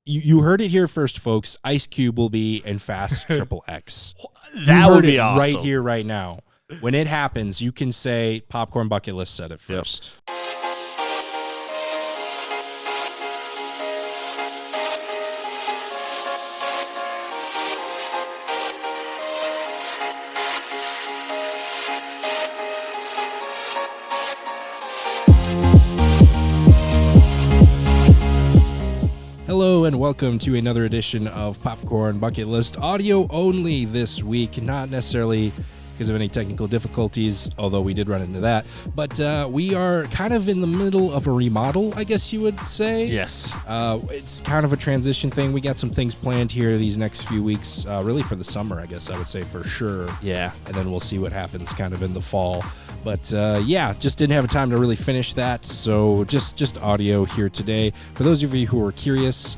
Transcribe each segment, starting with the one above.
You heard it here first, folks. Ice Cube will be in Fast Triple X. That would be awesome. Right here, right now. When it happens, you can say Popcorn Bucket List said it first. Yep. Hello and welcome to another edition of Popcorn Bucket List, audio only this week, not necessarily because of any technical difficulties, although we did run into that, but we are kind of in the middle of a remodel, I guess you would say. Yes. It's kind of a transition thing. We got some things planned here these next few weeks, really for the summer, I guess I would say for sure. Yeah. And then we'll see what happens kind of in the fall. But yeah, just didn't have time to really finish that, so just audio here today. For those of you who are curious,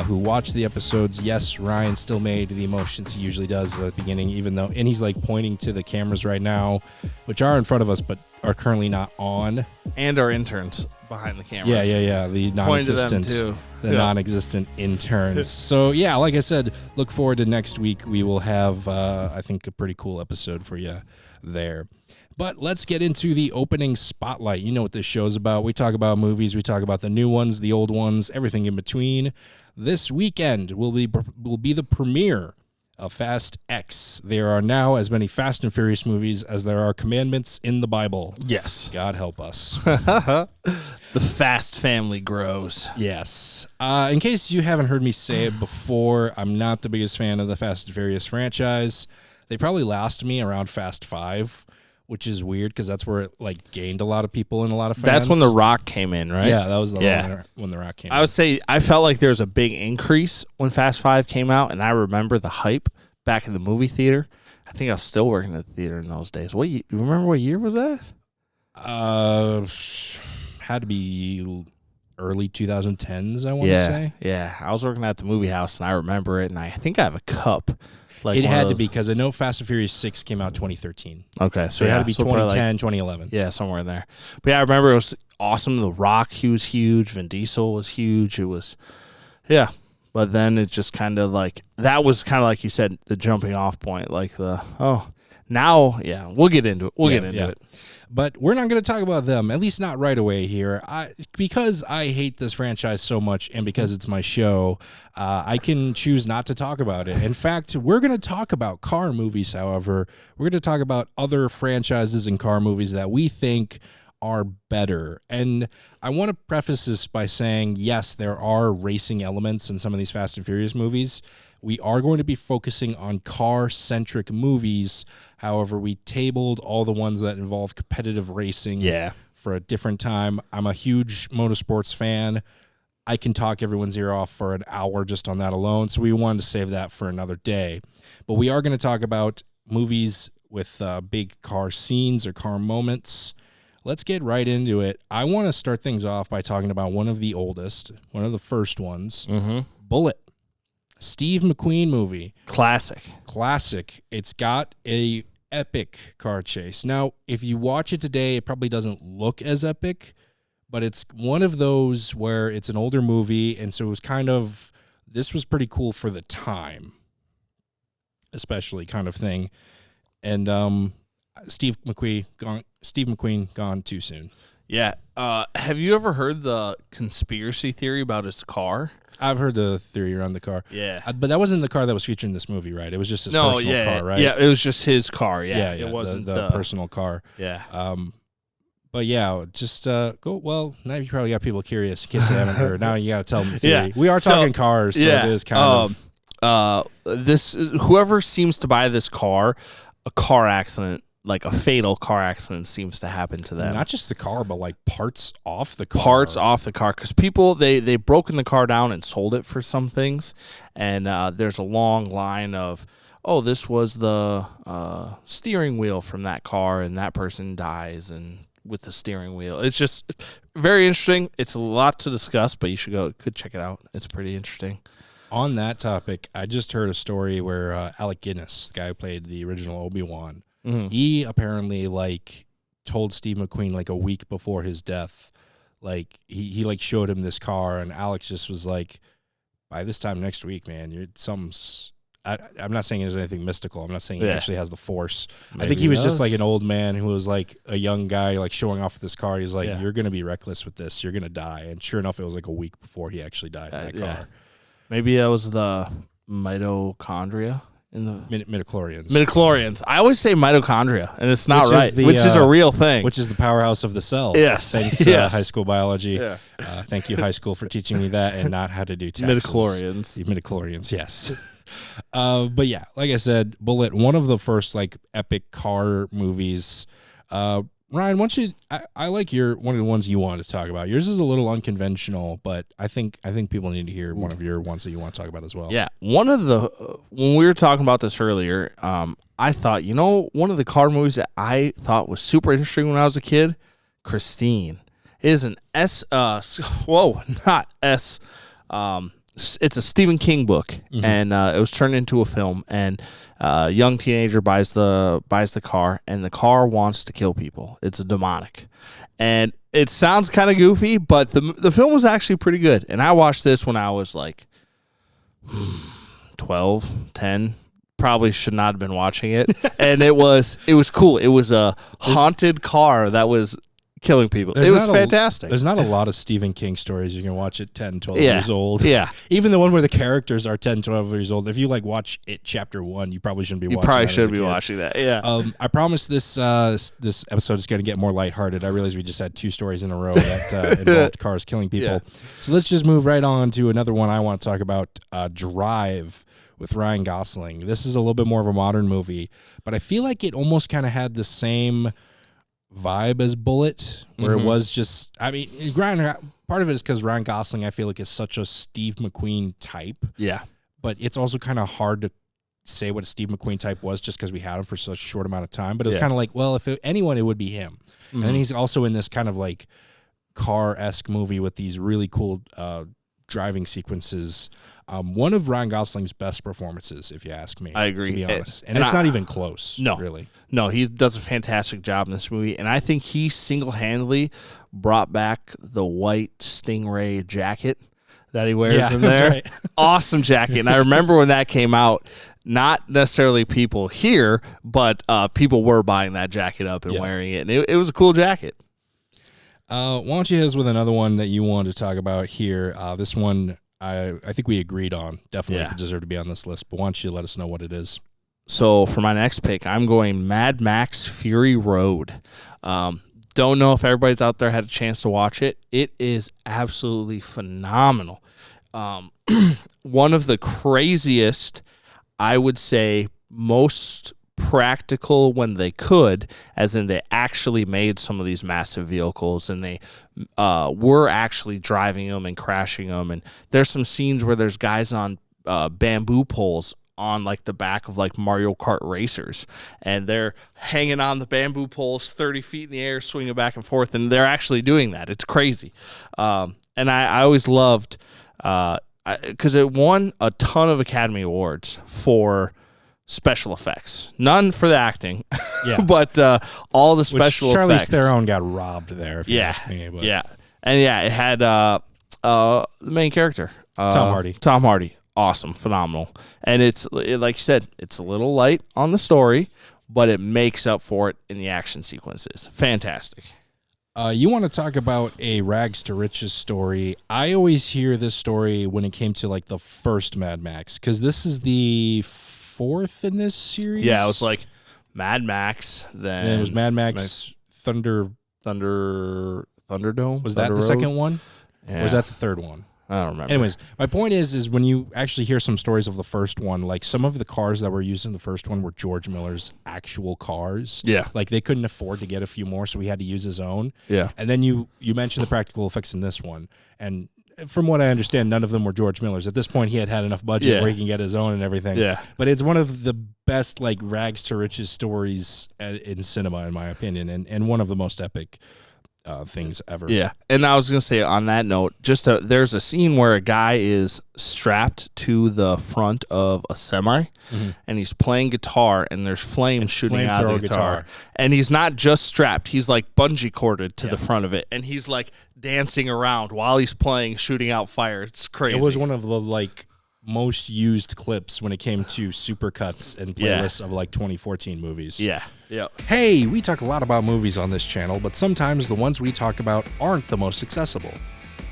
who watched the episodes, yes, Ryan still made the emotions he usually does at the beginning, even though, and he's like pointing to the cameras right now, which are in front of us, but are currently not on. And our interns behind the cameras. Yeah. The non-existent, non-existent interns. So yeah, like I said, look forward to next week. We will have, I think, a pretty cool episode for you there. But let's get into the opening spotlight. You know what this show is about. We talk about movies. We talk about the new ones, the old ones, everything in between. This weekend will be the premiere of Fast X. There are now as many Fast and Furious movies as there are commandments in the Bible. Yes. God help us. The Fast family grows. Yes. In case you haven't heard me say it before, I'm not the biggest fan of the Fast and Furious franchise. They probably last me around Fast 5. Which is weird because that's where it like gained a lot of people and a lot of fans. That's when The Rock came in, right? Yeah, that was when The Rock came in. I would say I felt like there was a big increase when Fast 5 came out, and I remember the hype back in the movie theater. I think I was still working at the theater in those days. You remember what year was that? Had to be early 2010s, I want to say. Yeah, I was working at the movie house, and I remember it, and I think I have a cup. Like it had to be because I know Fast and Furious 6 came out 2013. Okay, so it had to be 2010, 2011. Yeah, somewhere in there. But yeah, I remember it was awesome. The Rock, he was huge. Vin Diesel was huge. It was, yeah. But then it just kind of like, that was kind of like you said, the jumping off point. Like now, yeah, we'll get into it. We'll get into it. But we're not going to talk about them, at least not right away here. Because I hate this franchise so much and because it's my show, I can choose not to talk about it. In fact, we're going to talk about car movies, however. We're going to talk about other franchises and car movies that we think are better. And I want to preface this by saying, yes, there are racing elements in some of these Fast and Furious movies. We are going to be focusing on car-centric movies. However, we tabled all the ones that involve competitive racing for a different time. I'm a huge motorsports fan. I can talk everyone's ear off for an hour just on that alone, so we wanted to save that for another day. But we are going to talk about movies with big car scenes or car moments. Let's get right into it. I want to start things off by talking about one of the oldest, one of the first ones, Bullet. Steve McQueen movie. Classic. It's got a epic car chase. Now, if you watch it today, it probably doesn't look as epic, but it's one of those where it's an older movie, and so it was this was pretty cool for the time, especially kind of thing. And Steve McQueen gone too soon. Yeah. Have you ever heard the conspiracy theory about his car? I've heard the theory around the car. Yeah. But that wasn't the car that was featured in this movie, right? It was just his personal car, right? Yeah, it was just his car, Yeah, It wasn't the personal car. Yeah. But yeah, just go. Well, now you probably got people curious in case they haven't heard. Now you got to tell them the theory. Yeah. We are talking cars, so it is kind of. Whoever seems to buy this car, a car accident, like a fatal car accident, seems to happen to them. Not just the car, but like parts off the car. Parts off the car, because people they've broken the car down and sold it for some things, and there's a long line of, oh, this was the steering wheel from that car, and that person dies and with the steering wheel. It's just very interesting. It's a lot to discuss, but you could check it out. It's pretty interesting. On that topic, I just heard a story where Alec Guinness, the guy who played the original Obi-Wan, he apparently told Steve McQueen a week before his death, he showed him this car, and Alex just was like, by this time next week, man, I'm not saying there's anything mystical. I'm not saying he actually has the Force. Maybe I think he was just does. like an old man who was like a young guy, like showing off this car. He's like, Yeah. you're going to be reckless with this. You're going to die. And sure enough, it was like a week before he actually died in that car. Maybe that was the mitochondria in the Midichlorians. midichlorians. I always say mitochondria, and it's not Which is right, the, which is a real thing. Which is the powerhouse of the cell. Yes. Thanks, Yes. high school biology. Yeah. Thank you, high school, for teaching me that and not how to do taxes. Midichlorians. The midichlorians, yes. But yeah, like I said, Bullet, one of the first like epic car movies. Ryan, why don't you? I like one of the ones you wanted to talk about. Yours is a little unconventional, but I think people need to hear one of your ones that you want to talk about as well. Yeah, one of the when we were talking about this earlier, I thought, one of the car movies that I thought was super interesting when I was a kid, Christine, is an not S. It's a Stephen King book, and it was turned into a film. And a young teenager buys the car, and the car wants to kill people. It's a demonic, and it sounds kind of goofy, but the film was actually pretty good. And I watched this when I was like 12, 10. Probably should not have been watching it, and it was cool. It was a haunted car that was killing people. It was fantastic. There's not a lot of Stephen King stories you can watch at 10, 12 Yeah. years old. Yeah. Even the one where the characters are 10, 12 years old. If you like watch it chapter 1, you probably shouldn't be watching that. You probably as a should be kid. watching that. Yeah. I promise this episode is going to get more lighthearted. I realize we just had 2 stories in a row that involved cars killing people. Yeah. So let's just move right on to another one I want to talk about, Drive with Ryan Gosling. This is a little bit more of a modern movie, but I feel like it almost kind of had the same vibe as Bullet, where it was just, I mean, part of it is because Ryan Gosling, I feel like, is such a Steve McQueen type. Yeah. But it's also kind of hard to say what a Steve McQueen type was just because we had him for such a short amount of time. But it was kind of like, well, if anyone, it would be him. And then he's also in this kind of like car-esque movie with these really cool driving sequences. One of Ryan Gosling's best performances, if you ask me. I agree. To be honest. And it's not even close, really. No, he does a fantastic job in this movie, and I think he single-handedly brought back the white Stingray jacket that he wears in there. That's right. Awesome jacket. And I remember when that came out, not necessarily people here, but people were buying that jacket up and wearing it, and it was a cool jacket. Why don't you hit us with another one that you wanted to talk about here? This one I think we agreed on. Definitely deserve to be on this list, but why don't you let us know what it is? So for my next pick, I'm going Mad Max Fury Road. Don't know if everybody's out there had a chance to watch it. It is absolutely phenomenal. One of the craziest, I would say, most practical when they could, as in they actually made some of these massive vehicles and they were actually driving them and crashing them. And there's some scenes where there's guys on bamboo poles on like the back of like Mario Kart racers, and they're hanging on the bamboo poles 30 feet in the air, swinging back and forth, and they're actually doing that. It's crazy. And I always loved, because it won a ton of Academy Awards for special effects, none for the acting, but all the special Charlize effects. Theron got robbed there, if you ask me. But. Yeah, and it had the main character, Tom Hardy. Tom Hardy, awesome, phenomenal, and it's like you said, it's a little light on the story, but it makes up for it in the action sequences. Fantastic. You want to talk about a rags to riches story. I always hear this story when it came to like the first Mad Max, because this is the 4th in this series. Yeah, it was like Mad Max. Then it was Mad Max Thunderdome. Was that the second one? Yeah. Or was that the third one? I don't remember. Anyways, my point is when you actually hear some stories of the first one, like some of the cars that were used in the first one were George Miller's actual cars. Yeah. Like they couldn't afford to get a few more, so he had to use his own. Yeah. And then you mentioned the practical effects in this one, and from what I understand, none of them were George Miller's. At this point, he had enough budget where he can get his own and everything. Yeah. But it's one of the best like rags to riches stories in cinema, in my opinion, and one of the most epic. things ever. Yeah, and I was gonna say on that note, there's a scene where a guy is strapped to the front of a semi, and he's playing guitar, and there's flames shooting out of the guitar, and he's not just strapped; he's like bungee corded to the front of it, and he's like dancing around while he's playing, shooting out fire. It's crazy. It was one of the most used clips when it came to supercuts and playlists of 2014 movies. Yeah. Hey, we talk a lot about movies on this channel, but sometimes the ones we talk about aren't the most accessible.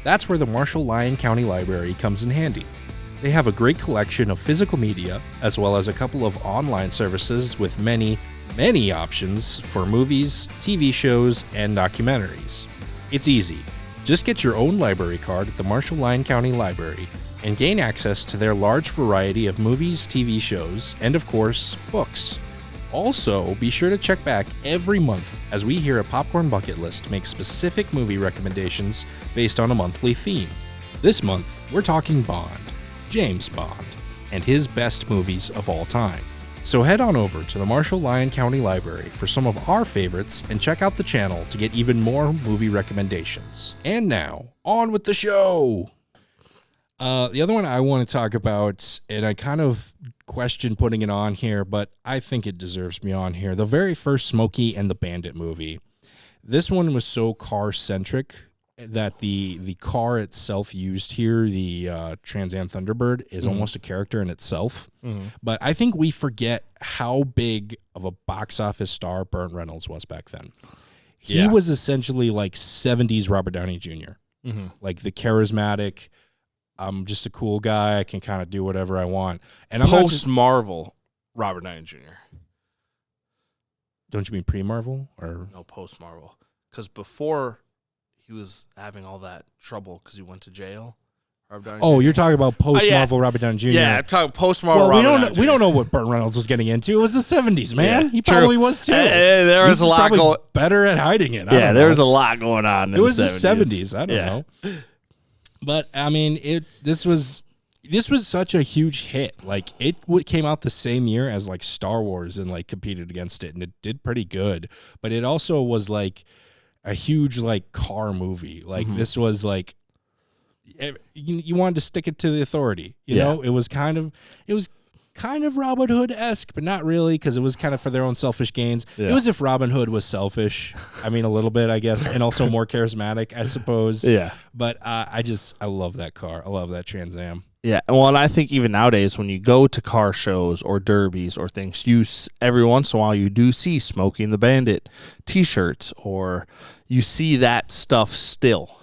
That's where the Marshall-Lyon County Library comes in handy. They have a great collection of physical media, as well as a couple of online services with many, many options for movies, TV shows, and documentaries. It's easy. Just get your own library card at the Marshall-Lyon County Library and gain access to their large variety of movies, TV shows, and of course, books. Also, be sure to check back every month as we here at Popcorn Bucket List make specific movie recommendations based on a monthly theme. This month, we're talking Bond, James Bond, and his best movies of all time. So head on over to the Marshall-Lyon County Library for some of our favorites and check out the channel to get even more movie recommendations. And now, on with the show! The other one I want to talk about, and I kind of question putting it on here, but I think it deserves to be on here. The very first Smokey and the Bandit movie. This one was so car-centric that the car itself used here, the Trans Am Thunderbird, is almost a character in itself. But I think we forget how big of a box office star Burt Reynolds was back then. He was essentially like 70s Robert Downey Jr. Like the charismatic, I'm just a cool guy, I can kind of do whatever I want. And I'm post-Marvel Robert Downey Jr. Don't you mean pre-Marvel? Or no, post-Marvel. Because before he was having all that trouble because he went to jail. You're talking about post-Marvel Robert Downey Jr. Yeah, I'm talking post-Marvel Robert Downey Jr. We don't know what Burt Reynolds was getting into. It was the 70s, man. Yeah, he probably was too. There was a lot going. Better at hiding it. There was a lot going on. It was the 70s. I don't know. But I mean, this was such a huge hit. Like it came out the same year as like Star Wars and like competed against it, and it did pretty good. But it also was like a huge like car movie. Like this was like you wanted to stick it to the authority. You know, it was kind of Robin Hood-esque, but not really, because it was kind of for their own selfish gains. It was if Robin Hood was selfish. I mean, a little bit, I guess, and also more charismatic, I suppose. Yeah. But I love that car. I love that Trans Am. Yeah, well, and I think even nowadays when you go to car shows or derbies or things, every once in a while you do see Smokey and the Bandit T-shirts, or you see that stuff still.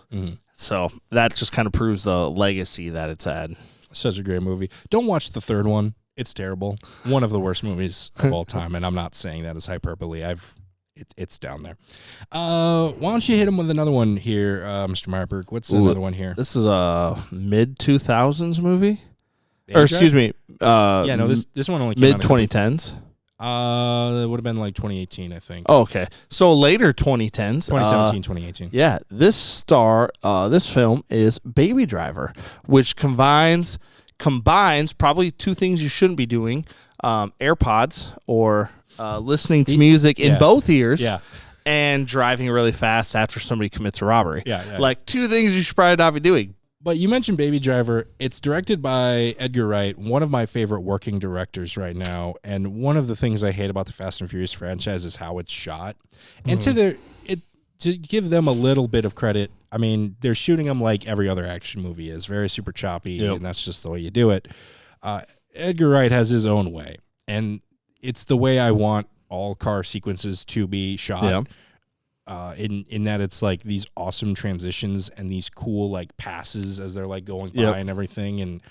So that just kind of proves the legacy that it's had. Such a great movie. Don't watch the third one. It's terrible. One of the worst movies of all time, and I'm not saying that as hyperbole. It's down there. Why don't you hit him with another one here, Mr. Meyerberg? What's another one here? This is a mid-2000s movie. Or excuse me. This one only came mid-2010s. It would have been like 2018, I think. Oh, okay. So later 2010s. 2017, 2018. Yeah. This film is Baby Driver, which combines probably two things you shouldn't be doing, AirPods or listening to music in both ears and driving really fast after somebody commits a robbery. Like two things you should probably not be doing. But you mentioned Baby Driver. It's directed by Edgar Wright, one of my favorite working directors right now. And one of the things I hate about the Fast and Furious franchise is how it's shot. And to give them a little bit of credit, I mean, they're shooting them like every other action movie is, very super choppy, and that's just the way you do it. Edgar Wright has his own way, and it's the way I want all car sequences to be shot. In that it's like these awesome transitions and these cool like passes as they're like going by and everything. And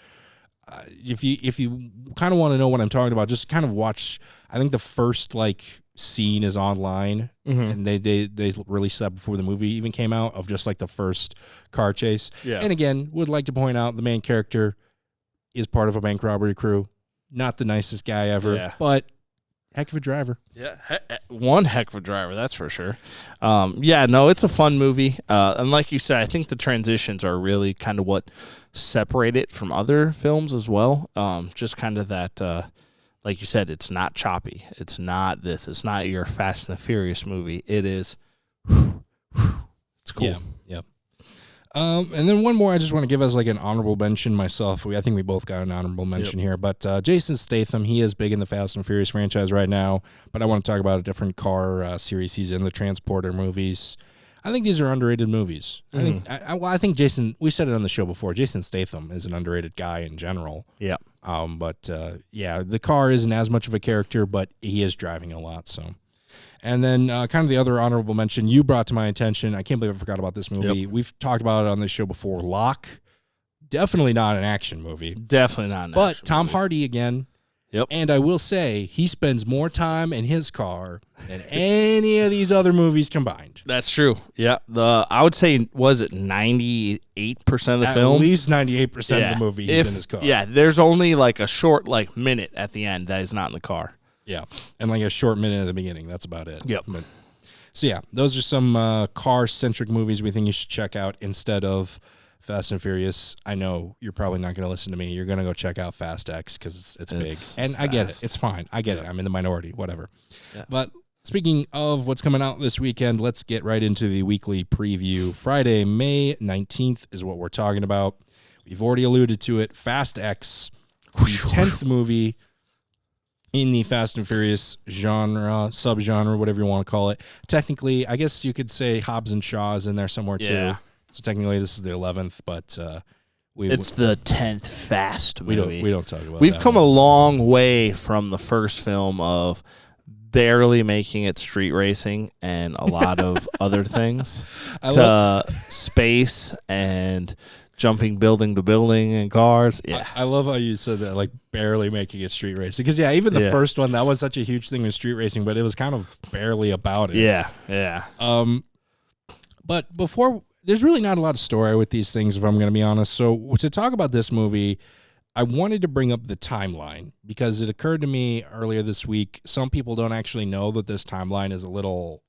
if you kind of want to know what I'm talking about, just kind of watch. I think the first like scene is online, and they released that before the movie even came out, of just like the first car chase. And again, would like to point out the main character is part of a bank robbery crew. Not the nicest guy ever, but heck of a driver. One heck of a driver, that's for sure. It's a fun movie. And like you said, I think the transitions are really kind of what separate it from other films as well. Just kind of that, like you said, it's not choppy. It's not this. It's not your Fast and the Furious movie. It is It's cool. Yeah. Yep. And then one more I just want to give as like an honorable mention myself. I think we both got an honorable mention here, but Jason Statham, he is big in the Fast and Furious franchise right now, but I want to talk about a different car series. He's in the Transporter movies. I think these are underrated movies. I think Jason, we said it on the show before, Jason Statham is an underrated guy in general. Yeah. But the car isn't as much of a character, but he is driving a lot, so. And then kind of the other honorable mention you brought to my attention, I can't believe I forgot about this movie. Yep. We've talked about it on this show before. Locke, definitely not an action movie. Definitely not an action movie. But Tom Hardy again. Yep. And I will say he spends more time in his car than any of these other movies combined. That's true. Yeah. I would say, was it 98% of the film? At least 98% of the movie he's in his car. Yeah. There's only like a short minute at the end that he's not in the car. Yeah, and like a short minute at the beginning. That's about it. Yep. So yeah, those are some car-centric movies we think you should check out instead of Fast and Furious. I know you're probably not going to listen to me. You're going to go check out Fast X because it's big. And I get it. It's fine. I get it. I'm in the minority. Whatever. Yeah. But speaking of what's coming out this weekend, let's get right into the weekly preview. Friday, May 19th is what we're talking about. We've already alluded to it. Fast X, the 10th movie in the Fast and Furious genre, subgenre, whatever you want to call it. Technically, I guess you could say Hobbs and Shaw is in there somewhere too. So technically, this is the 11th, but it's the 10th Fast movie. We don't talk about. We've come a long way from the first film of barely making it street racing and a lot of other things to space and jumping building to building and cars. Yeah. I love how you said that, like barely making it street racing. Because, even the first one, that was such a huge thing with street racing, but it was kind of barely about it. Yeah, yeah. But before, there's really not a lot of story with these things, if I'm going to be honest. So to talk about this movie, I wanted to bring up the timeline because it occurred to me earlier this week. Some people don't actually know that this timeline is a little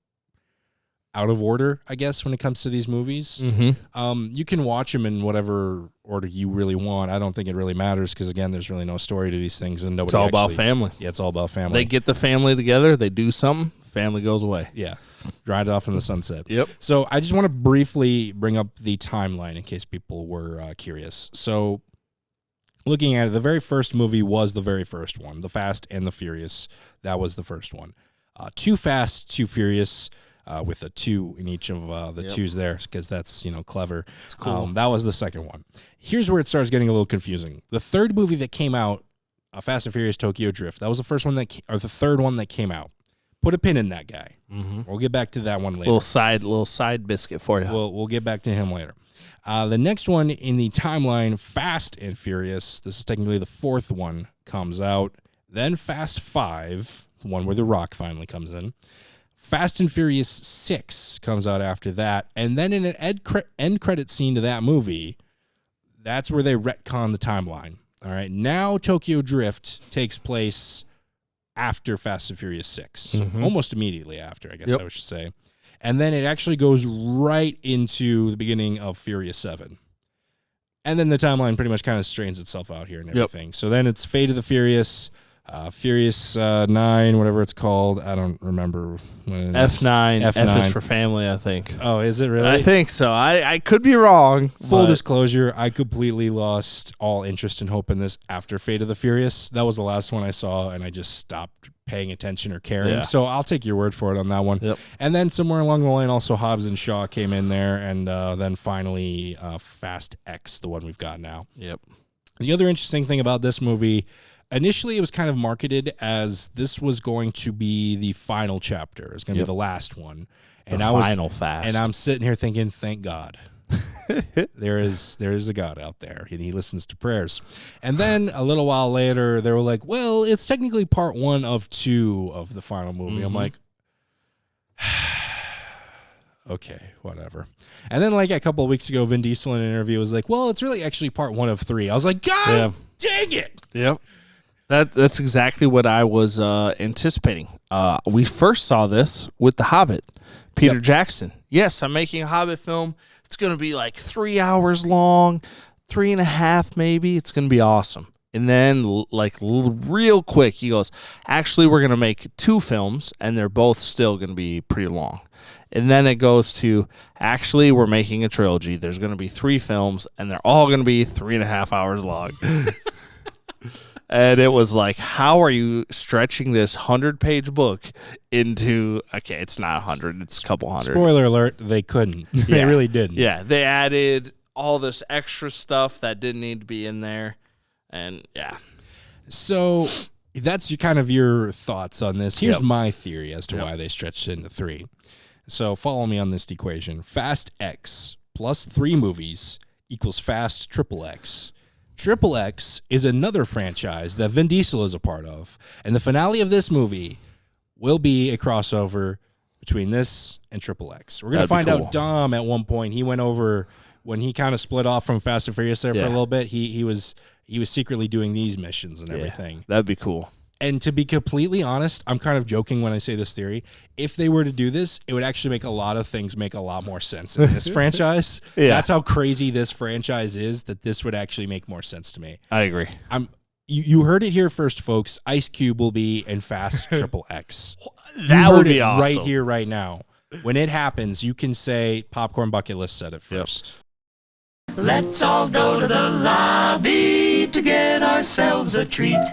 out of order, I guess, when it comes to these movies. Mm-hmm. You can watch them in whatever order you really want. I don't think it really matters because, again, there's really no story to these things. And nobody. It's all about family. Yeah, it's all about family. They get the family together, they do something, family goes away. Yeah, ride off in the sunset. Yep. So I just want to briefly bring up the timeline in case people were curious. So looking at it, the very first movie was the very first one, The Fast and the Furious. That was the first one. Too Fast, Too Furious. With a 2 in each of the twos there, because that's clever. It's cool. That was the second one. Here's where it starts getting a little confusing. The third movie that came out, Fast and Furious Tokyo Drift, that was the first one the third one that came out. Put a pin in that guy. Mm-hmm. We'll get back to that one later. Little side biscuit for you. We'll get back to him later. The next one in the timeline, Fast and Furious. This is technically the fourth one comes out. Then Fast 5, the one where The Rock finally comes in. Fast and Furious 6 comes out after that. And then in an end credit scene to that movie, that's where they retcon the timeline. All right. Now Tokyo Drift takes place after Fast and Furious 6. Almost immediately after, I guess I should say. And then it actually goes right into the beginning of Furious 7. And then the timeline pretty much kind of straightens itself out here and everything. So then it's Fate of the Furious, Furious 9, whatever it's called. I don't remember. F9. F is for family, I think. Oh, is it really? I think so. I could be wrong. Full disclosure, I completely lost all interest and hope in this after Fate of the Furious. That was the last one I saw, and I just stopped paying attention or caring. Yeah. So I'll take your word for it on that one. Yep. And then somewhere along the line, also Hobbs and Shaw came in there, and then finally Fast X, the one we've got now. Yep. The other interesting thing about this movie, initially it was kind of marketed as this was going to be the final chapter. It's going to be the last one. And final Fast. And I'm sitting here thinking, thank God. there is a God out there, and he listens to prayers. And then a little while later, they were like, well, it's technically part 1 of 2 of the final movie. I'm like, okay, whatever. And then like a couple of weeks ago, Vin Diesel in an interview was like, well, it's really actually part 1 of 3. I was like, God dang it. Yep. That's exactly what I was anticipating. We first saw this with The Hobbit, Peter Jackson. Yes, I'm making a Hobbit film. It's going to be like 3 hours long, 3.5 maybe. It's going to be awesome. And then, real quick, he goes, actually, we're going to make 2 films, and they're both still going to be pretty long. And then it goes to, actually, we're making a trilogy. There's going to be 3 films, and they're all going to be 3.5 hours long. And it was like, how are you stretching this 100-page book into, okay, it's not 100, it's a couple hundred. Spoiler alert, they couldn't. They really didn't. Yeah, they added all this extra stuff that didn't need to be in there. And, yeah. So that's kind of your thoughts on this. Here's Yep. my theory as to why they stretched it into 3. So follow me on this equation. Fast X plus 3 movies equals Fast Triple X. Triple X is another franchise that Vin Diesel is a part of. And the finale of this movie will be a crossover between this and Triple X. We're going to find out Dom at one point. He went over when he kind of split off from Fast and Furious there for a little bit. He was secretly doing these missions and everything. That'd be cool. And to be completely honest, I'm kind of joking when I say this theory. If they were to do this, it would actually make a lot of things make a lot more sense in this franchise. That's how crazy this franchise is, that this would actually make more sense to me. I agree. You heard it here first, folks. Ice Cube will be in Fast Triple X. That would be awesome. Right here, right now. When it happens, you can say Popcorn Bucket List said it first. Yep. Let's all go to the lobby to get ourselves a treat.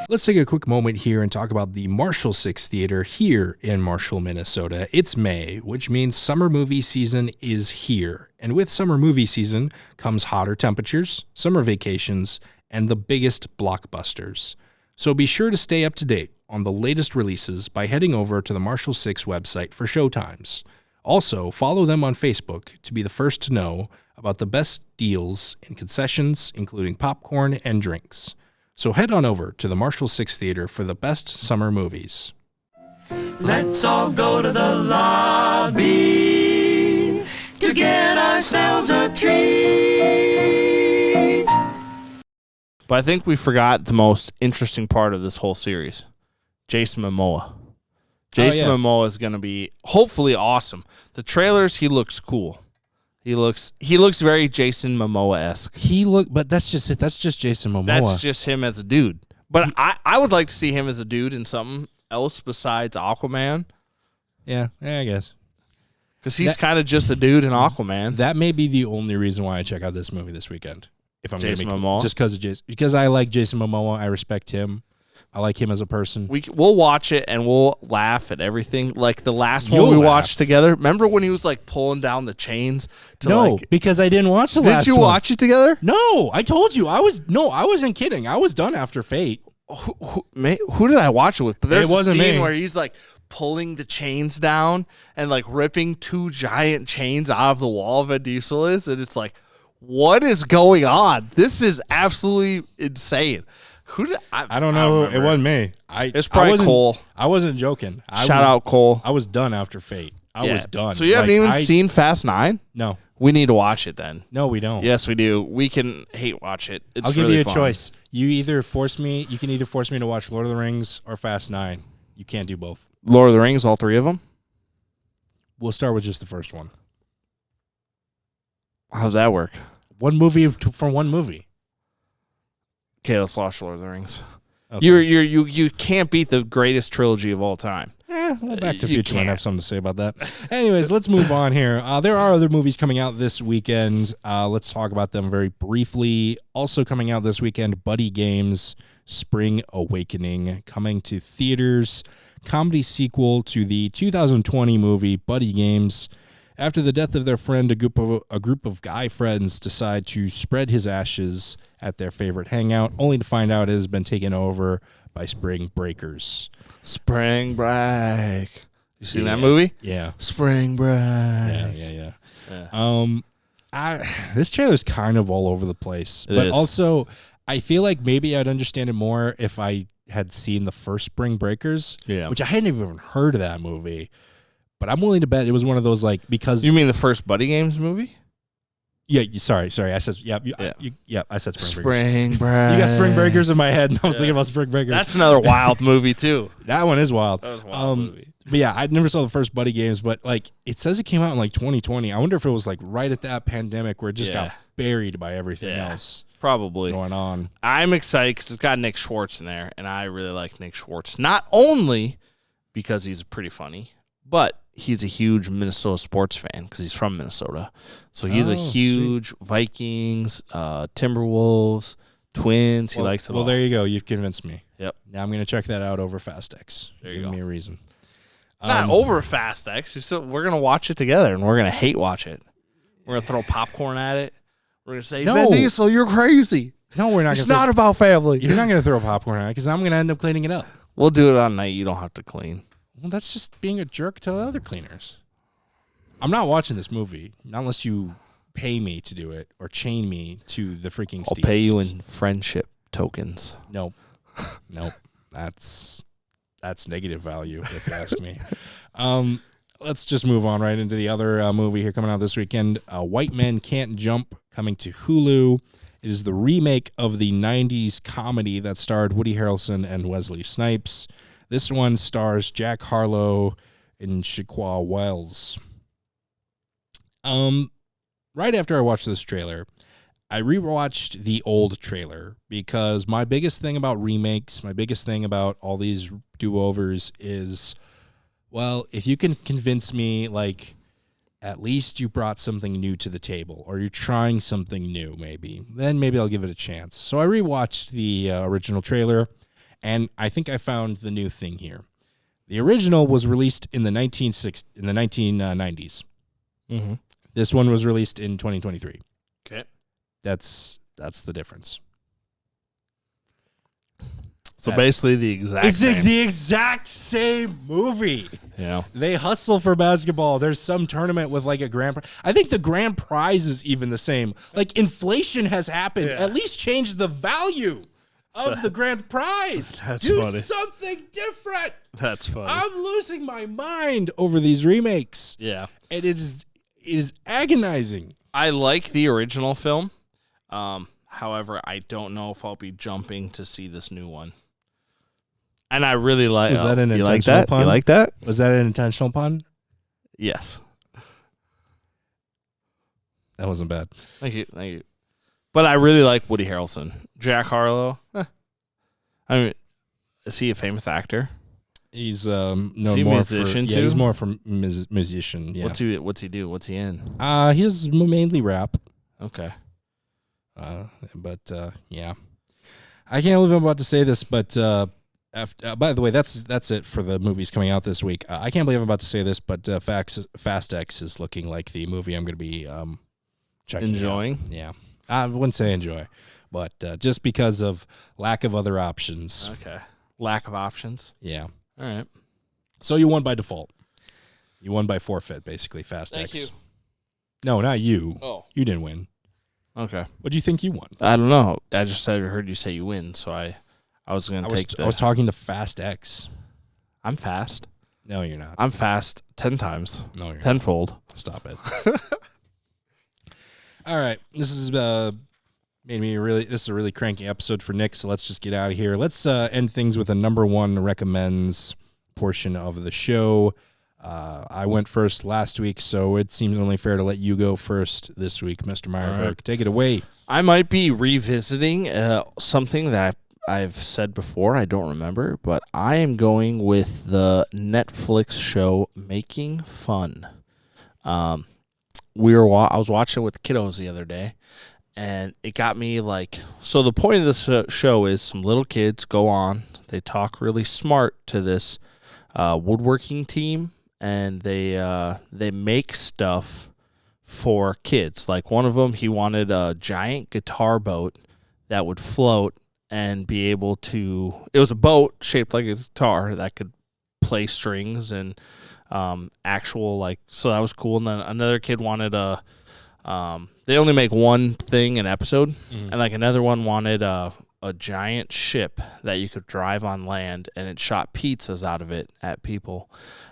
Let's take a quick moment here and talk about the Marshall 6 Theater here in Marshall, Minnesota. It's May, which means summer movie season is here. And with summer movie season comes hotter temperatures, summer vacations, and the biggest blockbusters. So be sure to stay up to date on the latest releases by heading over to the Marshall 6 website for showtimes. Also, follow them on Facebook to be the first to know about the best deals and concessions, including popcorn and drinks. So head on over to the Marshall 6 Theater for the best summer movies. Let's all go to the lobby to get ourselves a treat. But I think we forgot the most interesting part of this whole series. Jason Momoa. Jason Momoa is going to be hopefully awesome. The trailers, he looks cool. He looks very Jason Momoa-esque. But that's just it. That's just Jason Momoa. That's just him as a dude. But I would like to see him as a dude in something else besides Aquaman. Yeah, I guess. Because he's kind of just a dude in Aquaman. That may be the only reason why I check out this movie this weekend. If I'm Jason Momoa? Just because of Jason. Because I like Jason Momoa. I respect him. I like him as a person. We'll watch it and we'll laugh at everything. Like the last one we watched together. Remember when he was like pulling down the chains? Because I didn't watch the last one. Did you watch it together? No, I told you. I wasn't kidding. I was done after Fate. Who did I watch it with? But there's a scene where he's like pulling the chains down and like ripping 2 giant chains out of the wall. Vin Diesel is, and it's like, what is going on? This is absolutely insane. I don't know. It wasn't me. It's probably Cole. I wasn't joking. Shout out Cole. I was done after Fate. I was done. So you haven't even seen Fast 9? No. We need to watch it then. No, we don't. Yes, we do. We can hate watch it. I'll give you a choice. You can either force me to watch Lord of the Rings or Fast 9. You can't do both. Lord of the Rings, all 3 of them? We'll start with just the first one. How's that work? One movie for one movie. Okay, let's watch Lord of the Rings. Okay. You can't beat the greatest trilogy of all time. Well, Back to the Future might have something to say about that. Anyways, let's move on here. There are other movies coming out this weekend. Let's talk about them very briefly. Also coming out this weekend, Buddy Games, Spring Awakening, coming to theaters. Comedy sequel to the 2020 movie Buddy Games. After the death of their friend, a group of guy friends decide to spread his ashes at their favorite hangout, only to find out it has been taken over by Spring Breakers. Spring Break. You seen that movie? Yeah. Spring Break. Yeah. This trailer's kind of all over the place. But also, I feel like maybe I'd understand it more if I had seen the first Spring Breakers, which I hadn't even heard of that movie. But I'm willing to bet it was one of those, like, because... You mean the first Buddy Games movie? Yeah, sorry. I said, I said Spring Breakers. Spring Break. You got Spring Breakers in my head, and I was thinking about Spring Breakers. That's another wild movie, too. That one is wild. That was a wild movie. But yeah, I never saw the first Buddy Games, but, like, it says it came out in, like, 2020. I wonder if it was, like, right at that pandemic where it just got buried by everything Yeah. else Probably. going on. I'm excited because it's got Nick Schwartz in there, and I really like Nick Schwartz. Not only because he's pretty funny, but he's a huge Minnesota sports fan because he's from Minnesota. So he's a huge Vikings, Timberwolves, Twins. He likes it all. Well, there you go. You've convinced me. Yep. Now I'm going to check that out over Fast X. There you Give go. me a reason. Not over Fast X. We're going to watch it together, and we're going to hate watch it. We're going to throw popcorn at it. We're going to say, No. Vin Diesel, you're crazy. No, we're not. It's not about family. You're not going to throw popcorn on it because I'm going to end up cleaning it up. We'll do it on night. You don't have to clean. Well, that's just being a jerk to the other cleaners. I'm not watching this movie not unless you pay me to do it or chain me to the freaking I'll pay you in friendship tokens. Nope. Nope. That's negative value, if you ask me. Let's just move on right into the other movie here coming out this weekend. White Men Can't Jump, coming to Hulu. It is the remake of the 90s comedy that starred Woody Harrelson and Wesley Snipes. This one stars Jack Harlow and Shaquille Wells. Right after I watched this trailer, I rewatched the old trailer because my biggest thing about remakes, my biggest thing about all these do-overs is, well, if you can convince me, like, at least you brought something new to the table or you're trying something new, then maybe I'll give it a chance. So I rewatched the original trailer, and I think I found the new thing here. The original was released in the 1990s. Mm-hmm. This one was released in 2023. Okay. That's the difference. So basically the exact same. It's the exact same movie. Yeah. They hustle for basketball. There's some tournament with like a grand prize. I think the grand prize is even the same. Like inflation has happened. Yeah. At least change the value of the grand prize. That's Do funny. something different. That's funny. I'm losing my mind over these remakes. Yeah. And it is agonizing. I like the original film. However, I don't know if I'll be jumping to see this new one. And I really like. Was that an you like intentional that? pun? You like that? Was that an intentional pun? Yes. That wasn't bad. Thank you. But I really like Woody Harrelson. Jack Harlow. I mean, is he a famous actor? He's known Is he a more musician for, too? he's more from musician. Yeah. What's he do? What's he in? He's mainly rap. Okay. Yeah, I can't believe I'm about to say this, but by the way, that's it for the movies coming out this week. I can't believe I'm about to say this, but Fast X is looking like the movie I'm going to be checking Enjoying? out. Yeah, I wouldn't say enjoy, but just because of lack of other options. Okay. Lack of options. Yeah. All right. So you won by default. You won by forfeit, basically. Fast Thank X. you. No, not you. Oh. You didn't win. Okay. What do you think you won? I don't know. I just heard you say you win, so I was going to take I was talking to Fast X. I'm fast. No, you're not. I'm fast 10 times. No, you're not. Tenfold. Stop it. All right. This is this is a really cranky episode for Nick, so let's just get out of here. Let's end things with a number one recommends portion of the show. I went first last week, so it seems only fair to let you go first this week, Mr. Meyerberg. right. Take it away. I might be revisiting something that I've said before. I don't remember, but I am going with the Netflix show Making Fun. I was watching it with kiddos the other day, and it got me like. So the point of this show is some little kids go on. They talk really smart to this woodworking team, and they make stuff for kids. Like one of them, he wanted a giant guitar boat that would float and be able to. It was a boat shaped like a guitar that could play strings and actual like. So that was cool. And then another kid wanted a. They only make one thing an episode, and like another one wanted a giant ship that you could drive on land, and it shot pizzas out of it at people.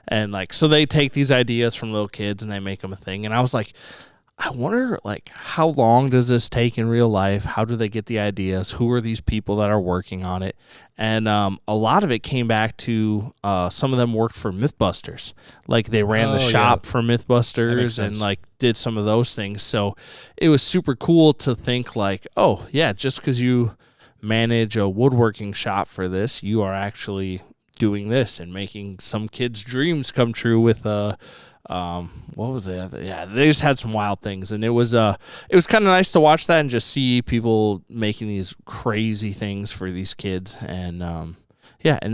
And like, so they take these ideas from little kids and they make them a thing. And I was like, I wonder, like, how long does this take in real life? How do they get the ideas? Who are these people that are working on it? And a lot of it came back to some of them worked for Mythbusters. Like, they ran the shop for Mythbusters and, like, did some of those things. So it was super cool to think, like, oh, yeah, just because you manage a woodworking shop for this, you are actually doing this and making some kids' dreams come true with what was it? Yeah, they just had some wild things, and it was kind of nice to watch that and just see people making these crazy things for these kids, and and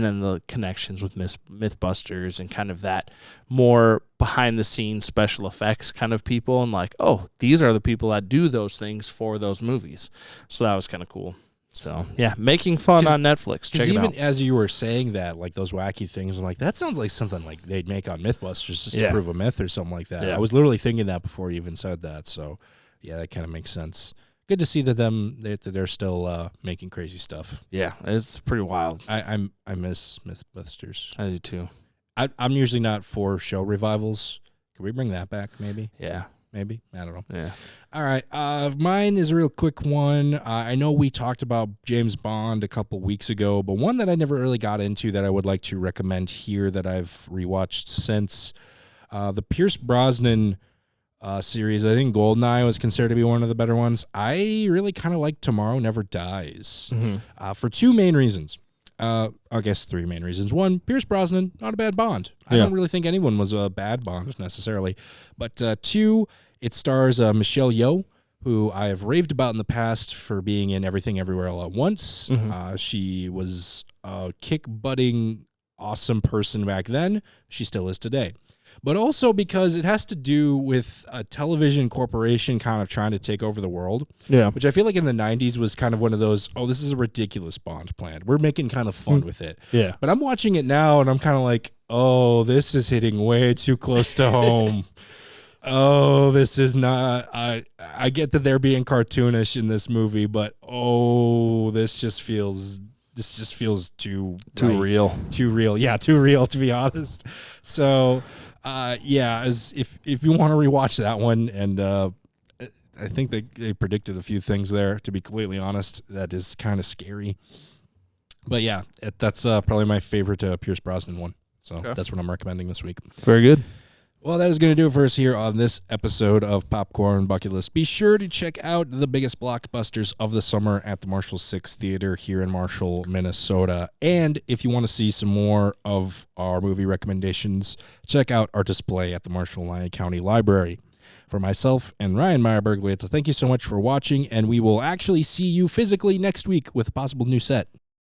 then the connections with Mythbusters and kind of that more behind the scenes special effects kind of people, and like, oh, these are the people that do those things for those movies, so that was kind of cool. So, yeah, Making Fun on Netflix. Check it out. Even as you were saying that, like those wacky things, I'm like, that sounds like something like they'd make on Mythbusters just to prove a myth or something like that. Yeah. I was literally thinking that before you even said that. So, yeah, that kind of makes sense. Good to see that they're still making crazy stuff. Yeah, it's pretty wild. I miss Mythbusters. I do too. I'm usually not for show revivals. Can we bring that back, maybe? Yeah. Maybe. I don't know. Yeah. All right. Mine is a real quick one. I know we talked about James Bond a couple weeks ago, but one that I never really got into that I would like to recommend here that I've rewatched since the Pierce Brosnan series. I think GoldenEye was considered to be one of the better ones. I really kind of like Tomorrow Never Dies for two main reasons. I guess three main reasons. One, Pierce Brosnan, not a bad Bond. I don't really think anyone was a bad Bond necessarily. But two, it stars Michelle Yeoh, who I have raved about in the past for being in Everything Everywhere All at Once. She was a kick-butting, awesome person back then. She still is today. But also because it has to do with a television corporation kind of trying to take over the world. Yeah. Which I feel like in the 90s was kind of one of those, oh, this is a ridiculous Bond plan. We're making kind of fun with it. Yeah. But I'm watching it now and I'm kind of like, oh, this is hitting way too close to home. Oh, this is not, I get that they're being cartoonish in this movie, but oh, this just feels too real. Too real. Yeah, too real, to be honest. So as if you want to rewatch that one, and I think they predicted a few things there, to be completely honest, that is kind of scary. But yeah, that's probably my favorite Pierce Brosnan one. So that's what I'm recommending this week. Very good. Well, that is going to do it for us here on this episode of Popcorn Bucket List. Be sure to check out the biggest blockbusters of the summer at the Marshall 6 Theater here in Marshall, Minnesota. And if you want to see some more of our movie recommendations, check out our display at the Marshall-Lyon County Library. For myself and Ryan Meyerberg, thank you so much for watching, and we will actually see you physically next week with a possible new set.